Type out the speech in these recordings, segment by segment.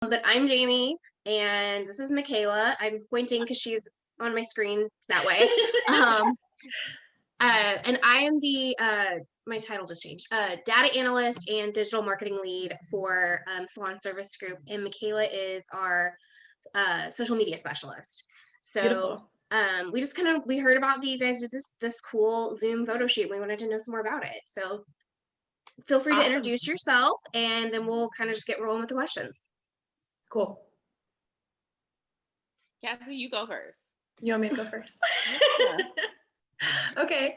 But I'm Jamie, and this is Michaela. I'm pointing because she's on my screen that way. Um, and I am the my title just changed. Data analyst and digital marketing lead for Salon Service Group, and Michaela is our social media specialist. So Beautiful. we heard about you guys did this cool Zoom photo shoot. We wanted to know some more about it. So feel free to Awesome. introduce yourself, and then we'll kind of just get rolling with the questions. Cool. Cassie, you go first. You want me to go first? Yeah. Okay.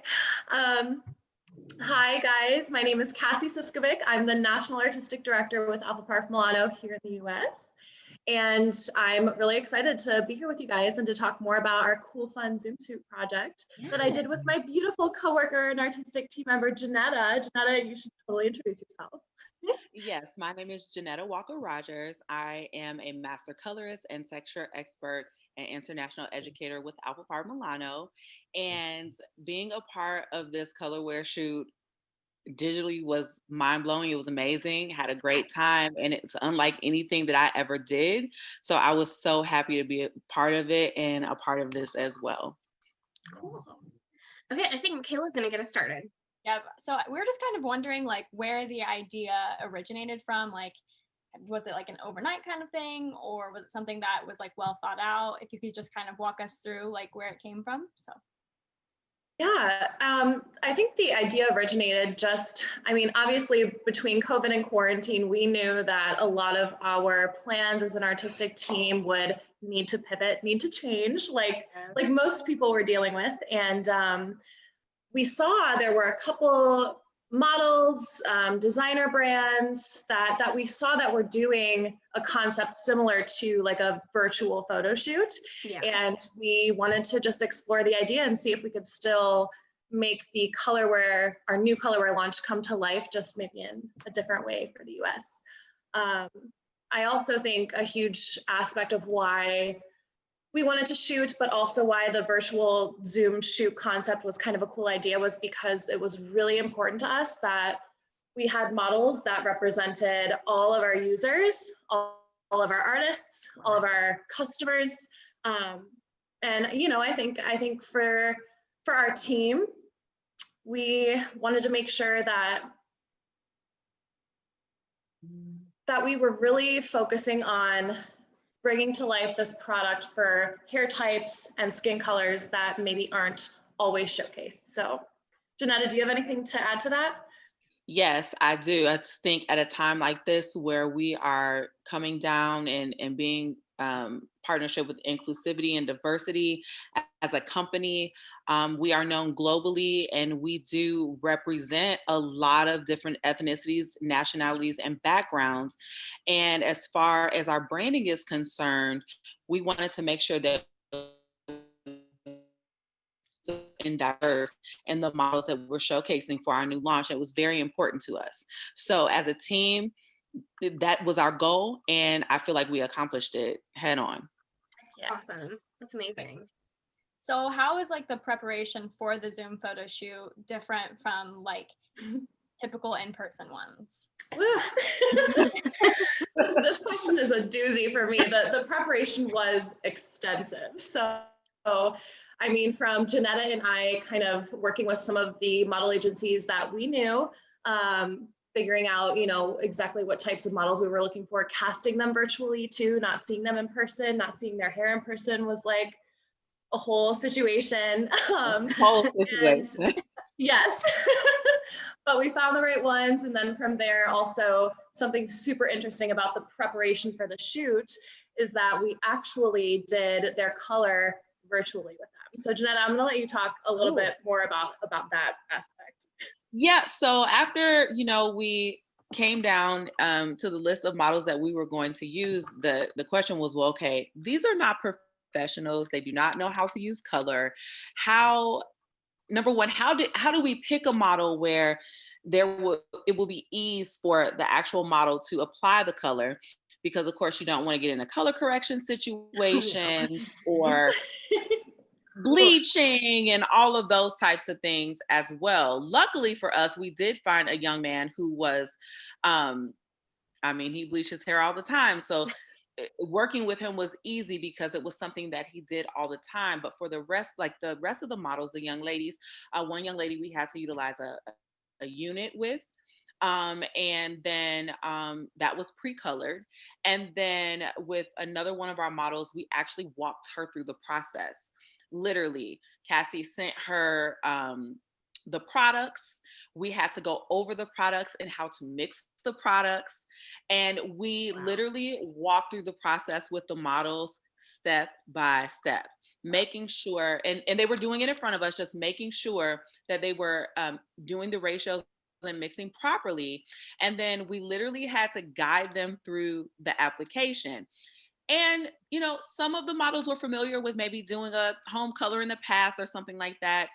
Hi, guys. My name is Cassie Siskovic. I'm the National Artistic Director with Alfaparf Milano here in the US. And I'm really excited to be here with you guys and to talk more about our cool, fun Zoom Suit project that I did with my beautiful coworker and artistic team member, Janetta. Janetta, you should totally introduce yourself. Yes, my name is Janetta Walker-Rogers. I am a master colorist and texture expert and international educator with Alfaparf Milano. And being a part of this colorware shoot digitally was mind-blowing. It was amazing. Had a great time, and it's unlike anything that I ever did. So I was so happy to be a part of it and a part of this as well. Cool. Okay, I think Michaela's gonna get us started. Yeah, so we're just kind of wondering like where the idea originated from. Like, was it like an overnight kind of thing, or was it something that was like well thought out? If you could just kind of walk us through like where it came from. So Yeah, I think the idea originated obviously between COVID and quarantine, we knew that a lot of our plans as an artistic team would need to pivot, need to change, like most people were dealing with. And we saw there were a couple models, designer brands that we saw that were doing a concept similar to like a virtual photo shoot. Yeah. And we wanted to just explore the idea and see if we could still make the colorware, our new colorware launch, come to life, just maybe in a different way for the US. I also think a huge aspect of why we wanted to shoot, but also why the virtual Zoom shoot concept was kind of a cool idea was because it was really important to us that we had models that represented all of our users, all of our artists, all of our customers. And you know, I think for our team, we wanted to make sure that we were really focusing on bringing to life this product for hair types and skin colors that maybe aren't always showcased. So, Janetta, do you have anything to add to that? Yes, I do. I just think at a time like this where we are coming down and being partnership with inclusivity and diversity as a company, we are known globally and we do represent a lot of different ethnicities, nationalities, and backgrounds. And as far as our branding is concerned, we wanted to make sure that and diverse in the models that we're showcasing for our new launch. It was very important to us. So as a team, that was our goal, and I feel like we accomplished it head on. Yeah. Awesome. That's amazing. So how is like the preparation for the Zoom photo shoot different from like typical in-person ones? This question is a doozy for me. The preparation was extensive. So I mean, from Janetta and I kind of working with some of the model agencies that we knew, figuring out, you know, exactly what types of models we were looking for, casting them virtually too, not seeing them in person, not seeing their hair in person was like a whole situation. Yes, but we found the right ones. And then from there, also something super interesting about the preparation for the shoot is that we actually did their color virtually with them. So Janetta, I'm gonna let you talk a little bit more about that aspect. Yeah, so after, you know, we came down to the list of models that we were going to use, the question was, well, okay, these are not professionals. They do not know how to use color. Number one, how do we pick a model where it will be ease for the actual model to apply the color? Because of course you don't want to get in a color correction situation or bleaching and all of those types of things as well. Luckily for us, we did find a young man who was, he bleached his hair all the time. So working with him was easy because it was something that he did all the time. But for the rest, like the rest of the models, the young ladies, one young lady we had to utilize a unit with. And then that was pre-colored. And then with another one of our models, we actually walked her through the process. Literally, Cassie sent her the products. We had to go over the products and how to mix the products. And we literally walked through the process with the models step by step, making sure, and they were doing it in front of us, just making sure that they were doing the ratios and mixing properly. And then we literally had to guide them through the application. And, you know, some of the models were familiar with maybe doing a home color in the past or something like that.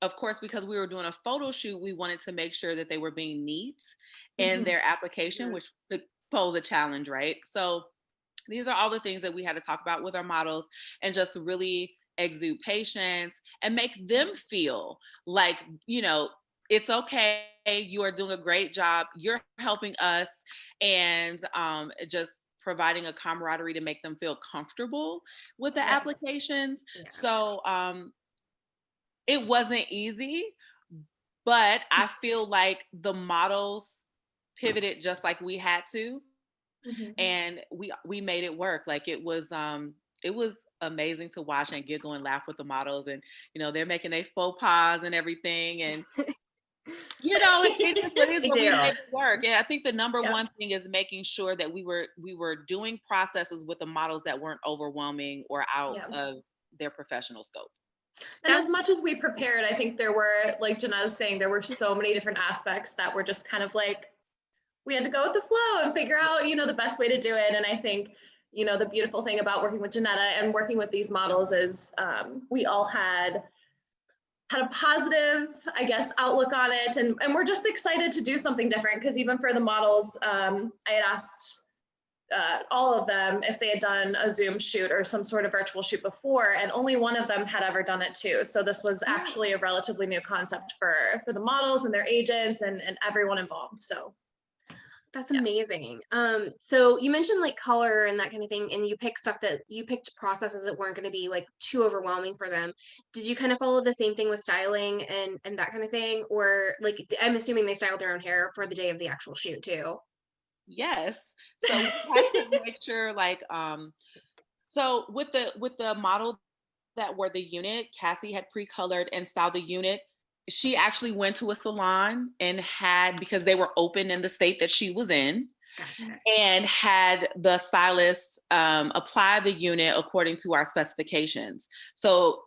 Of course, because we were doing a photo shoot, we wanted to make sure that they were being neat in their application, which could pose a challenge, right? So these are all the things that we had to talk about with our models and just really exude patience and make them feel like, you know, it's okay, you are doing a great job, you're helping us, and just providing a camaraderie to make them feel comfortable with the applications. So it wasn't easy, but I feel like the models pivoted just like we had to, and we made it work. Like it was amazing to watch and giggle and laugh with the models, and you know, they're making their faux pas and everything, and you know, it is what it is, but we made it work. And I think the number one thing is making sure that we were doing processes with the models that weren't overwhelming or out of their professional scope. And as much as we prepared, I think there were, like Janetta's saying, there were so many different aspects that were just kind of like, we had to go with the flow and figure out, you know, the best way to do it. And I think, you know, the beautiful thing about working with Janetta and working with these models is we all had a positive, I guess, outlook on it. And we're just excited to do something different, because even for the models, I had asked all of them if they had done a Zoom shoot or some sort of virtual shoot before, and only one of them had ever done it too. So this was actually a relatively new concept for the models and their agents and everyone involved. So that's amazing. So you mentioned like color and that kind of thing, and you picked processes that weren't going to be like too overwhelming for them. Did you kind of follow the same thing with styling and that kind of thing? Or like, I'm assuming they styled their own hair for the day of the actual shoot too. Yes. So we had to make sure, like, so with the model that were the unit, Cassie had pre-colored and styled the unit. She actually went to a salon and because they were open in the state that she was in, and had the stylist apply the unit according to our specifications. So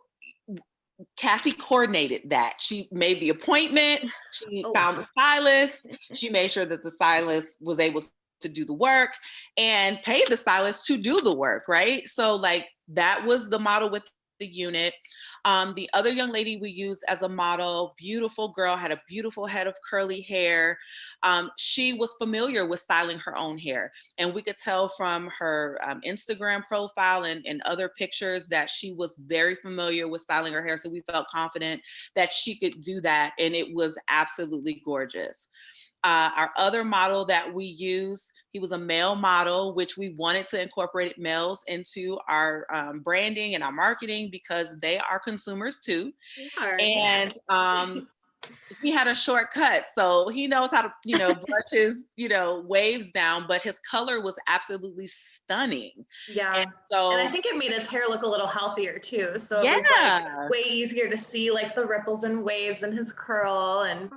Cassie coordinated that. She made the appointment, she found the stylist, she made sure that the stylist was able to do the work and paid the stylist to do the work, right? So like that was the model with the unit. The other young lady we used as a model, beautiful girl, had a beautiful head of curly hair. She was familiar with styling her own hair, and we could tell from her Instagram profile and other pictures that she was very familiar with styling her hair. So we felt confident that she could do that, and it was absolutely gorgeous. Our other model that we used, he was a male model, which we wanted to incorporate males into our branding and our marketing because they are consumers too. And he had a shortcut, so he knows how to, you know, brush his, you know, waves down, but his color was absolutely stunning. Yeah. And I think it made his hair look a little healthier too. So it was like way easier to see like the ripples and waves and his curl and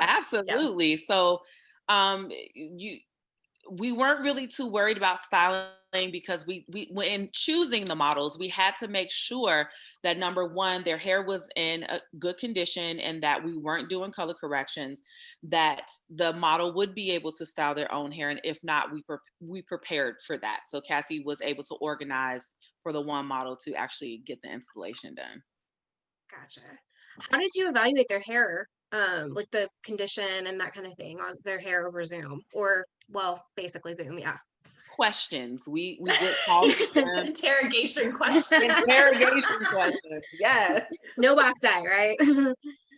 absolutely. So we weren't really too worried about styling because we when choosing the models, we had to make sure that number one, their hair was in a good condition and that we weren't doing color corrections, that the model would be able to style their own hair, and if not, we prepared for that. So Cassie was able to organize for the one model to actually get the installation done. Gotcha. How did you evaluate their hair? Like the condition and that kind of thing on their hair over Zoom, or well, basically Zoom, questions. We did call them interrogation questions. Interrogation questions. Yes. No box dye, right?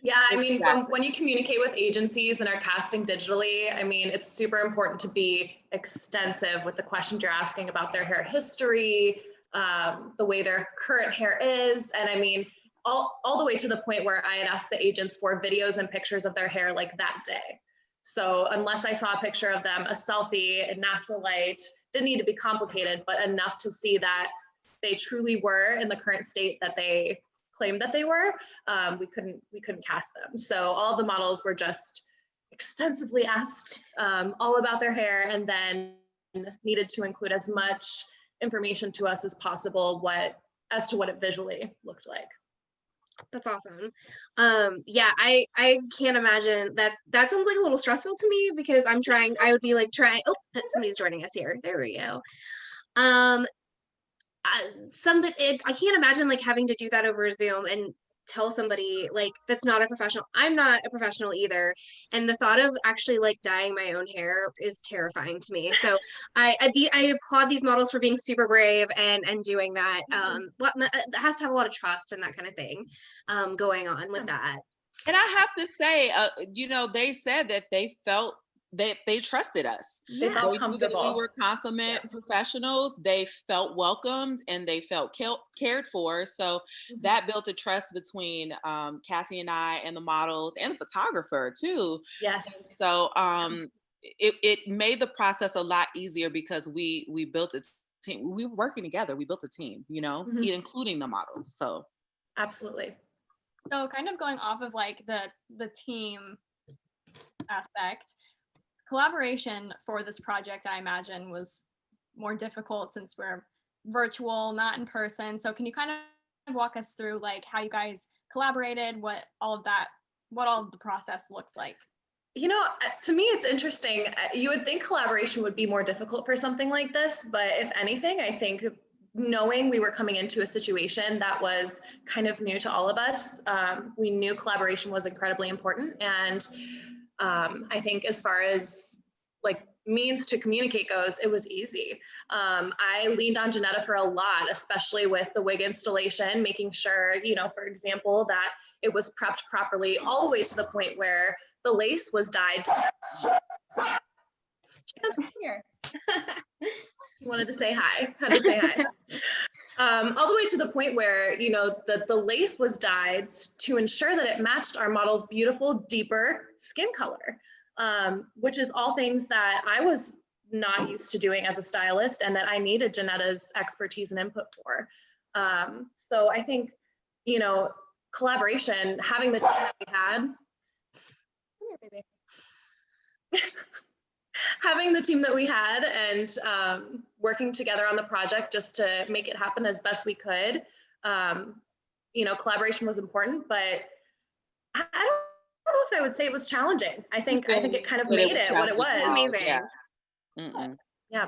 Yeah, I mean, when you communicate with agencies and are casting digitally, I mean, it's super important to be extensive with the questions you're asking about their hair history, the way their current hair is. And I mean, all the way to the point where I had asked the agents for videos and pictures of their hair like that day. So unless I saw a picture of them, a selfie in natural light, didn't need to be complicated, but enough to see that they truly were in the current state that they claimed that they were, we couldn't cast them. So all the models were just extensively asked all about their hair, and then needed to include as much information to us as possible as to what it visually looked like. That's awesome. Yeah, I can't imagine that. That sounds like a little stressful to me, because I would be like trying, oh, somebody's joining us here. There we go. I can't imagine like having to do that over Zoom and tell somebody like that's not a professional. I'm not a professional either, and the thought of actually like dyeing my own hair is terrifying to me. So I applaud these models for being super brave and doing that. It has to have a lot of trust and that kind of thing going on with that. And I have to say, they said that they felt that they trusted us. They felt comfortable. We were consummate professionals. They felt welcomed and they felt cared for. So that built a trust between Cassie and I and the models and the photographer too. Yes. And so it made the process a lot easier, because we built a team. We were working together. We built a team, including the models. So absolutely. So kind of going off of like the team aspect, collaboration for this project, I imagine, was more difficult since we're virtual, not in person. So can you kind of walk us through like how you guys collaborated, what all of the process looks like? To me, it's interesting. You would think collaboration would be more difficult for something like this, but if anything, I think knowing we were coming into a situation that was kind of new to all of us, we knew collaboration was incredibly important. And I think as far as like means to communicate goes, it was easy. I leaned on Janetta for a lot, especially with the wig installation, making sure, for example, that it was prepped properly, all the way to the point where the lace was dyed. Here. She wanted to say hi, had to say hi. All the way to the point where, the lace was dyed to ensure that it matched our model's beautiful, deeper skin color, which is all things that I was not used to doing as a stylist, and that I needed Janetta's expertise and input for. So I think, collaboration, having the team that we had, come here, baby. Having the team that we had and working together on the project just to make it happen as best we could. Collaboration was important, but I don't know if I would say it was challenging. I think it kind of made it what it was. Amazing. Yeah.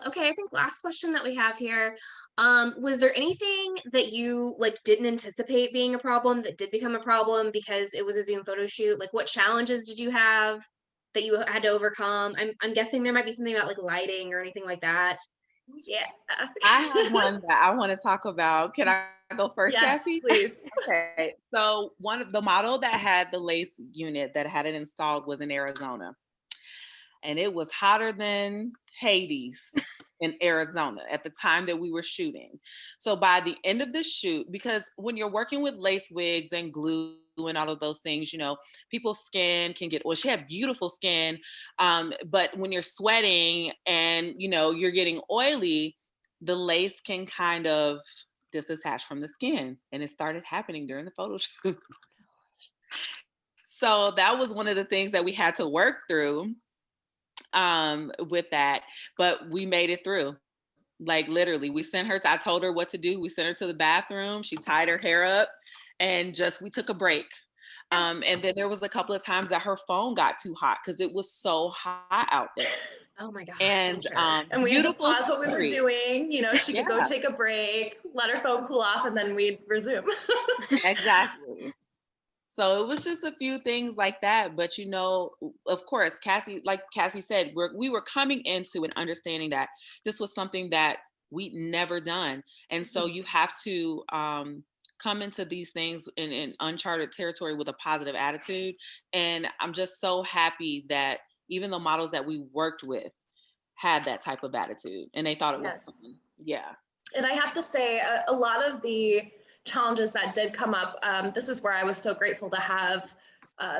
Okay, I think last question that we have here. Was there anything that you like didn't anticipate being a problem that did become a problem because it was a Zoom photo shoot? Like, what challenges did you have that you had to overcome? I'm guessing there might be something about like lighting or anything like that. Yeah. I have one that I want to talk about. Can I go first, yes, Cassie? Please. Okay. So one of the model that had the lace unit that had it installed was in Arizona. And it was hotter than Hades in Arizona at the time that we were shooting. So by the end of the shoot, because when you're working with lace wigs and glue and all of those things, people's skin can get oily. She had beautiful skin, but when you're sweating and you're getting oily, the lace can kind of disattach from the skin, and it started happening during the photo shoot. So that was one of the things that we had to work through with that, but we made it through. Like literally, I told her what to do. We sent her to the bathroom. She tied her hair up and we took a break. And then there was a couple of times that her phone got too hot because it was so hot out there. Oh my gosh. And and we had to pause what we were doing. She could go take a break, let her phone cool off, and then we'd resume. Exactly. So it was just a few things like that. But, of course, like Cassie said, we were coming into and understanding that this was something that we'd never done. And so you have to come into these things in uncharted territory with a positive attitude. And I'm just so happy that, even the models that we worked with had that type of attitude, and they thought it was Yes. fun. Yeah. And I have to say, a lot of the challenges that did come up, this is where I was so grateful to have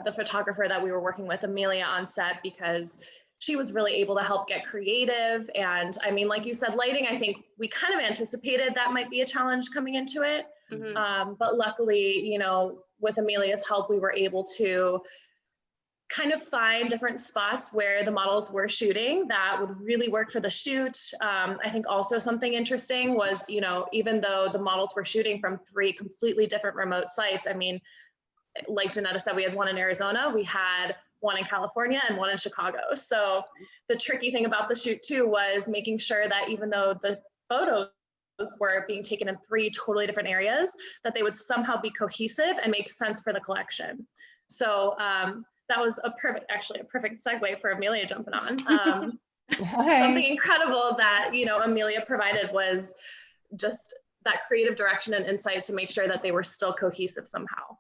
the photographer that we were working with, Amelia, on set, because she was really able to help get creative. And I mean, like you said, lighting, I think we kind of anticipated that might be a challenge coming into it. But luckily, you know, with Amelia's help, we were able to kind of find different spots where the models were shooting that would really work for the shoot. I think also something interesting was, you know, even though the models were shooting from 3 completely different remote sites, I mean, like Janetta said, we had one in Arizona, we had one in California, and one in Chicago. So the tricky thing about the shoot too was making sure that even though the photos were being taken in 3 totally different areas, that they would somehow be cohesive and make sense for the collection. So that was a perfect segue for Amelia jumping on. Something incredible that, you know, Amelia provided was just that creative direction and insight to make sure that they were still cohesive somehow.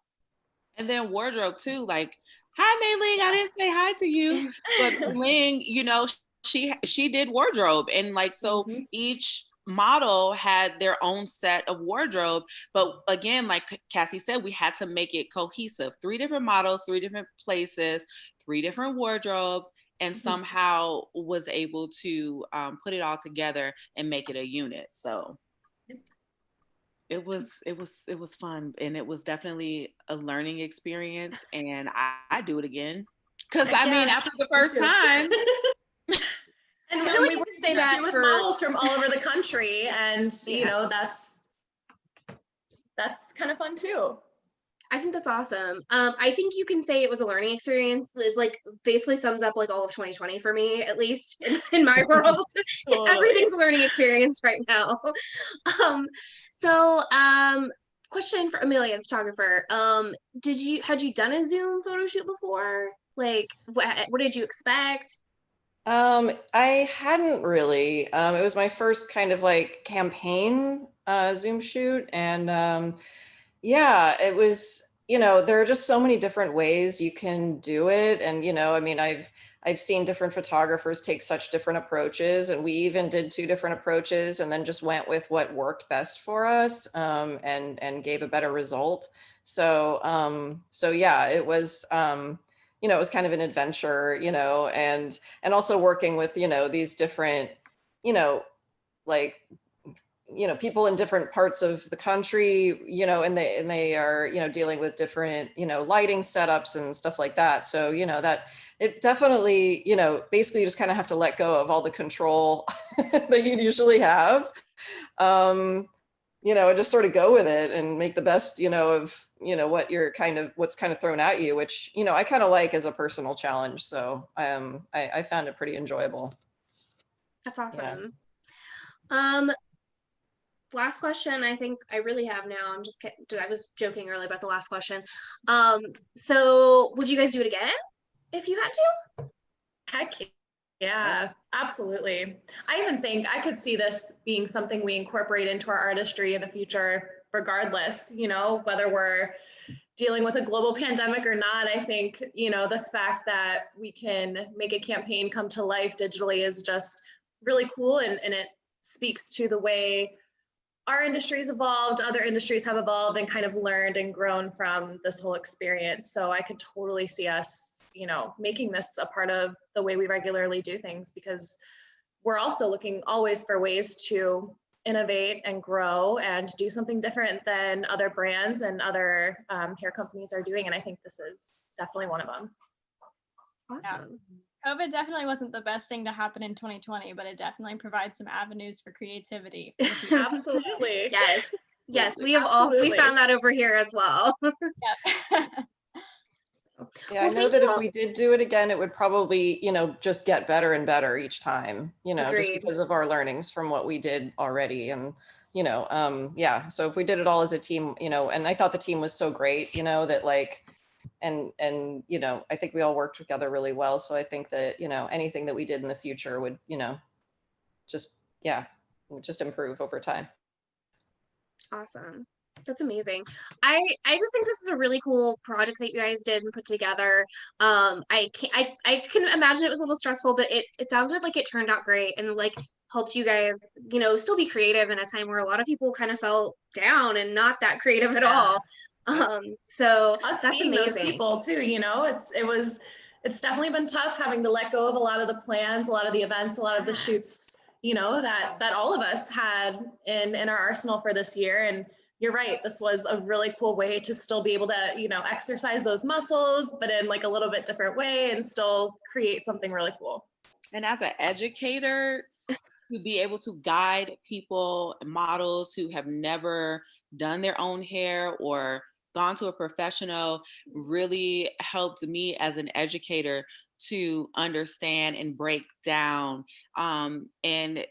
And then wardrobe too, like, hi Mei Ling, I didn't say hi to you. But Ling, you know, she did wardrobe, and like, so each model had their own set of wardrobe. But again, like Cassie said, we had to make it cohesive. 3 different models, 3 different places, 3 different wardrobes, and somehow was able to put it all together and make it a unit. So it was fun, and it was definitely a learning experience, and I do it again, because I mean, after the first time. And I feel like we you were could say that with for models from all over the country, and you know, that's kind of fun too. I think that's awesome. I think you can say it was a learning experience. Is like basically sums up like all of 2020 for me, at least in my world. Totally. Everything's a learning experience right now. Question for Amelia, the photographer. Had you done a Zoom photo shoot before? Like, what did you expect? I hadn't really. It was my first kind of like campaign Zoom shoot, and yeah, it was, you know, there are just so many different ways you can do it. And, you know, I mean, I've seen different photographers take such different approaches, and we even did 2 different approaches and then just went with what worked best for us, and gave a better result. So yeah, it was, you know, it was kind of an adventure, you know, and also working with, you know, these different, you know, like, you know, people in different parts of the country, you know, and they are, you know, dealing with different, you know, lighting setups and stuff like that. So, you know, that it definitely, you know, basically you just kind of have to let go of all the control that you usually have, you know, and just sort of go with it and make the best, you know, of, you know, what's kind of thrown at you, which, you know, I kind of like as a personal challenge. So I found it pretty enjoyable. That's awesome. Yeah. Last question, I think I really have now. I'm just kidding. I was joking earlier about the last question. So would you guys do it again if you had to? Heck yeah, absolutely. I even think I could see this being something we incorporate into our artistry in the future, regardless, you know, whether we're dealing with a global pandemic or not. I think, you know, the fact that we can make a campaign come to life digitally is just really cool, and it speaks to the way our industry's evolved, other industries have evolved and kind of learned and grown from this whole experience. So I could totally see us, you know, making this a part of the way we regularly do things, because we're also looking always for ways to innovate and grow and do something different than other brands and other hair companies are doing. And I think this is definitely one of them. Awesome. Yeah. COVID definitely wasn't the best thing to happen in 2020, but it definitely provides some avenues for creativity. Absolutely. Yes, we have we found that over here as well. Yeah, I know that if we did do it again, it would probably, you know, just get better and better each time, you know, just because of our learnings from what we did already. And, you know, yeah, so if we did it all as a team, you know, and I thought the team was so great, you know, that like, and, you know, I think we all worked together really well. So I think that, you know, anything that we did in the future would, you know, just, yeah, just improve over time. Awesome. That's amazing. I just think this is a really cool project that you guys did and put together. I can imagine it was a little stressful, but it sounded like it turned out great and like helped you guys, still be creative in a time where a lot of people kind of felt down and not that creative at all. So Us that's being those amazing. people too, it's definitely been tough having to let go of a lot of the plans, a lot of the events, a lot of the shoots, that all of us had in our arsenal for this year. And you're right, this was a really cool way to still be able to, exercise those muscles, but in like a little bit different way and still create something really cool. And as an educator, to be able to guide people, models who have never done their own hair or gone to a professional, really helped me as an educator to understand and break down. And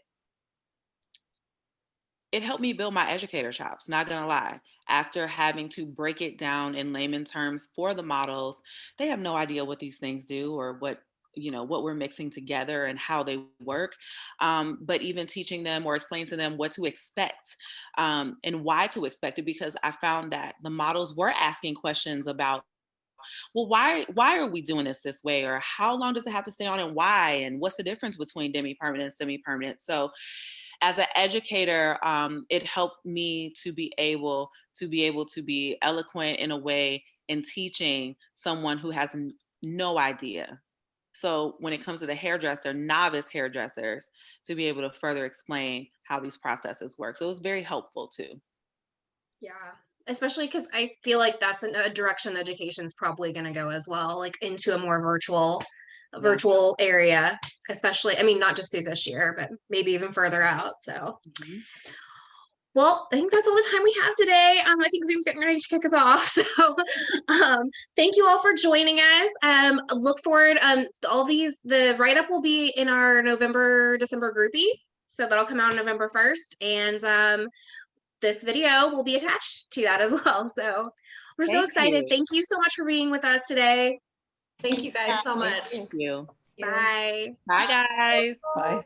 it helped me build my educator chops, not gonna lie. After having to break it down in layman terms for the models, they have no idea what these things do or what we're mixing together and how they work. But even teaching them or explaining to them what to expect and why to expect it, because I found that the models were asking questions about, well, why are we doing this way, or how long does it have to stay on and why, and what's the difference between demi-permanent and semi-permanent. So as an educator, it helped me to be able to be eloquent in a way in teaching someone who has no idea. So when it comes to the hairdresser, novice hairdressers, to be able to further explain how these processes work. So it was very helpful too. Yeah, especially because I feel like that's a direction education's probably going to go as well, like into a more virtual area, especially, I mean, not just through this year, but maybe even further out. So, well, I think that's all the time we have today. I think Zoom's getting ready to kick us off. So, thank you all for joining us. Look forward. The write-up will be in our December groupie. So that'll come out on November 1st. And this video will be attached to that as well. So we're so excited. Thank you so much for being with us today. Thank you guys so much. Thank you. Bye. Bye, guys. Bye.